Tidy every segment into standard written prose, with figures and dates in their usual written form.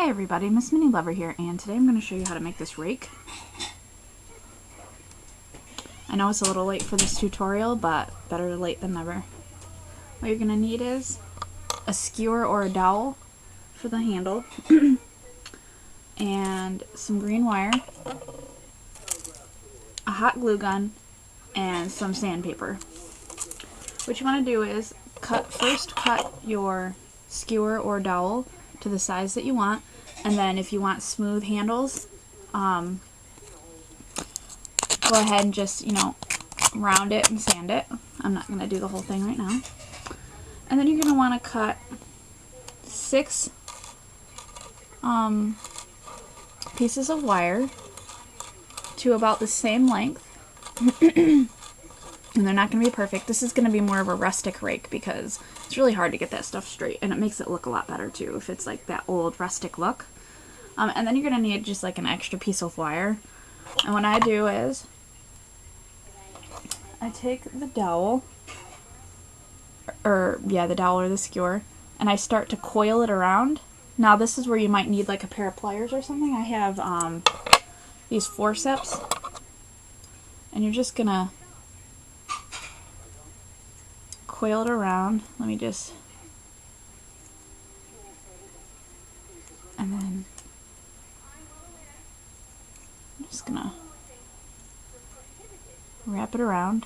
Hey everybody, Miss Mini Lover here, and today I'm going to show you how to make this rake. I know it's a little late for this tutorial, but better late than never. What you're going to need is a skewer or a dowel for the handle, and some green wire, a hot glue gun, and some sandpaper. What you want to do is first cut your skewer or dowel to the size that you want, and then if you want smooth handles, go ahead and just, round it and sand it. I'm not going to do the whole thing right now. And then you're going to want to cut 6 pieces of wire to about the same length. And they're not going to be perfect. This is going to be more of a rustic rake because it's really hard to get that stuff straight, and it makes it look a lot better too if it's like that old rustic look. And then you're going to need just like an extra piece of wire. And what I do is I take the dowel, the dowel or the skewer, and I start to coil it around. Now this is where you might need like a pair of pliers or something. I have these forceps, and you're just going to coil it around. And then I'm just gonna wrap it around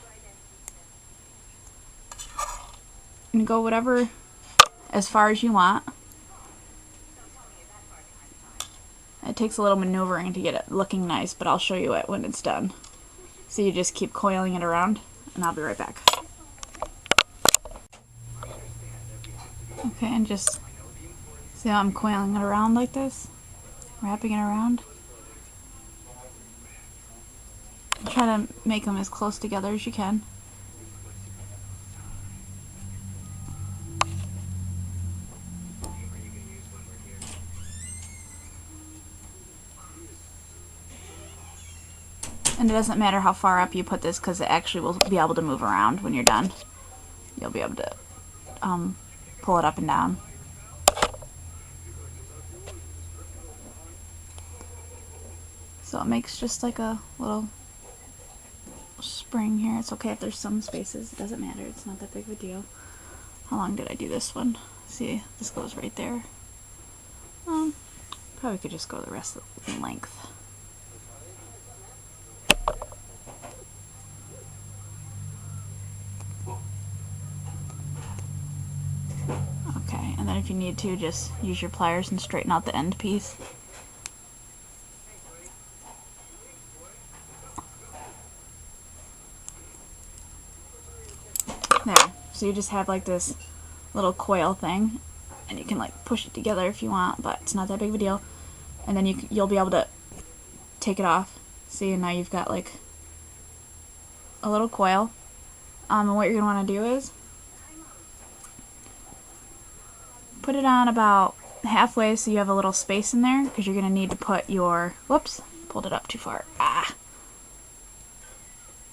and go whatever as far as you want. It takes a little maneuvering to get it looking nice, but I'll show you it when it's done. So you just keep coiling it around, and I'll be right back. Okay, and just see how I'm coiling it around like this, wrapping it around. Try to make them as close together as you can. And it doesn't matter how far up you put this because it actually will be able to move around when you're done. You'll be able to pull it up and down. So it makes just like a little spring here. It's okay if there's some spaces. It doesn't matter. It's not that big of a deal. How long did I do this one? See, this goes right there. Probably could just go the rest of the length. Okay, and then if you need to, just use your pliers and straighten out the end piece. There. So you just have like this little coil thing, and you can like push it together if you want, but it's not that big of a deal. And then you'll be able to take it off. See, and now you've got like a little coil. And what you're going to want to do is put it on about halfway so you have a little space in there, because you're going to need to put your, whoops, pulled it up too far.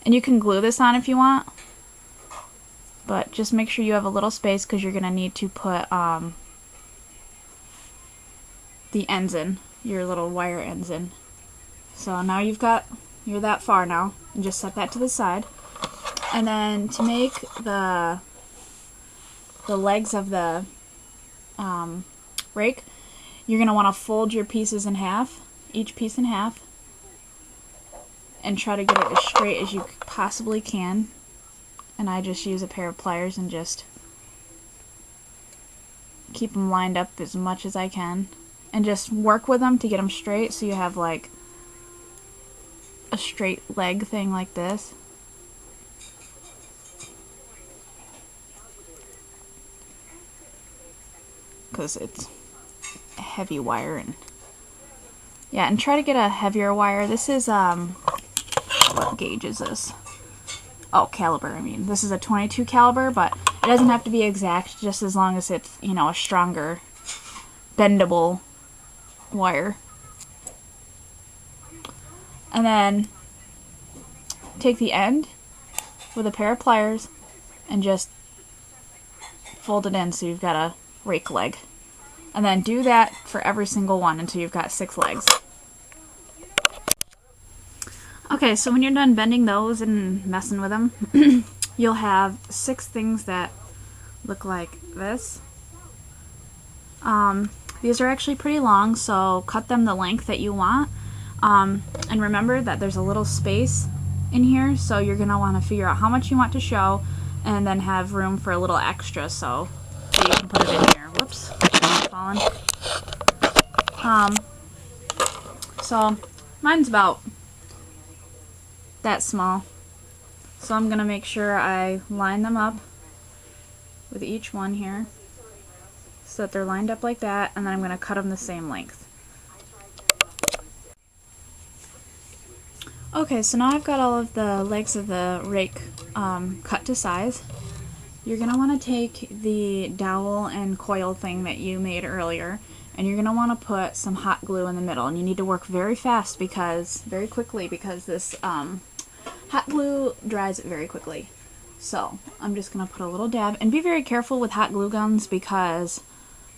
And you can glue this on if you want, but just make sure you have a little space because you're going to need to put the ends in, your little wire ends in. So now you're that far now, and just set that to the side. And then to make the legs of the rake, you're going to want to fold your pieces in half, each piece in half, and try to get it as straight as you possibly can. And I just use a pair of pliers and just keep them lined up as much as I can, and just work with them to get them straight so you have like a straight leg thing like this. Because it's heavy wire, and try to get a heavier wire. This is what gauge is this? Oh, caliber. I mean, this is a 22 caliber, but it doesn't have to be exact, just as long as it's, a stronger, bendable wire. And then take the end with a pair of pliers and just fold it in so you've got a rake leg. And then do that for every single one until you've got 6 legs. Okay, so when you're done bending those and messing with them, you'll have 6 things that look like this. These are actually pretty long, so cut them the length that you want. And remember that there's a little space in here, so you're going to want to figure out how much you want to show and then have room for a little extra so you can put it in here. Whoops, falling. So mine's about that small. So I'm going to make sure I line them up with each one here so that they're lined up like that, and then I'm going to cut them the same length. Okay, so now I've got all of the legs of the rake cut to size. You're going to want to take the dowel and coil thing that you made earlier, and you're going to want to put some hot glue in the middle, and you need to work very fast very quickly because this hot glue dries very quickly. So I'm just going to put a little dab, and be very careful with hot glue guns because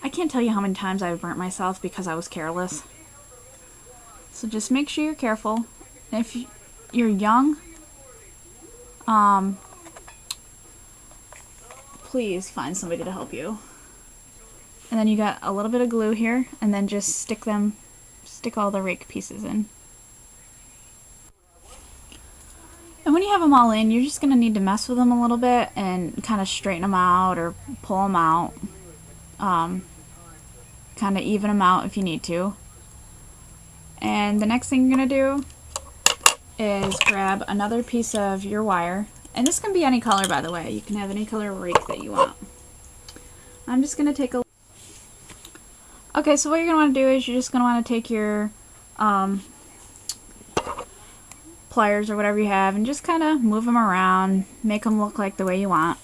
I can't tell you how many times I've burnt myself because I was careless. So just make sure you're careful. And if you're young, please find somebody to help you. And then you got a little bit of glue here, and then just stick all the rake pieces in. And when you have them all in, you're just going to need to mess with them a little bit and kind of straighten them out or pull them out. Kind of even them out if you need to. And the next thing you're going to do is grab another piece of your wire. And this can be any color, by the way. You can have any color rake that you want. I'm just going to take a... Okay, so what you're going to want to do is you're just going to want to take your pliers or whatever you have and just kind of move them around, make them look like the way you want.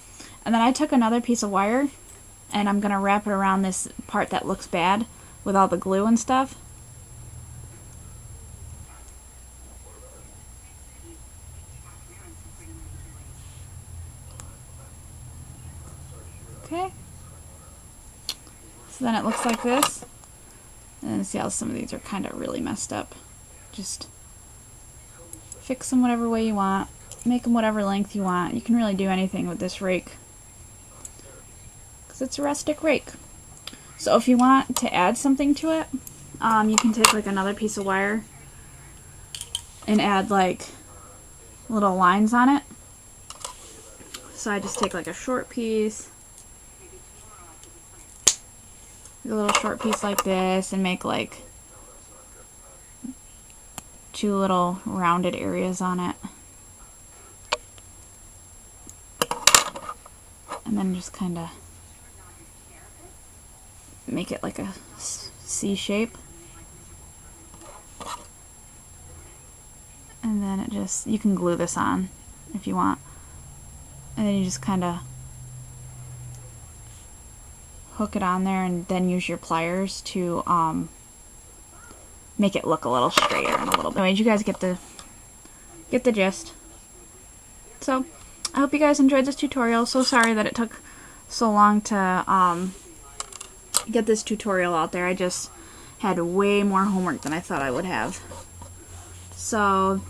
And then I took another piece of wire and I'm going to wrap it around this part that looks bad with all the glue and stuff. Okay. So then it looks like this. And then see how some of these are kind of really messed up. Just fix them whatever way you want. Make them whatever length you want. You can really do anything with this rake, because it's a rustic rake. So if you want to add something to it, you can take like another piece of wire and add like little lines on it. So I just take like a short piece, a little short piece like this, and make like 2 little rounded areas on it. And then just kind of make it like a C shape. And then it just, you can glue this on if you want. And then you just kind of hook it on there and then use your pliers to make it look a little straighter and a little bit. Anyways, you guys get the gist. So I hope you guys enjoyed this tutorial. So sorry that it took so long to get this tutorial out there. I just had way more homework than I thought I would have. So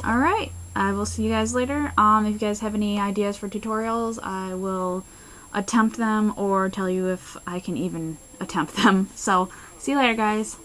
alright, I will see you guys later. If you guys have any ideas for tutorials, I will attempt them or tell you if I can even attempt them. So see you later, guys.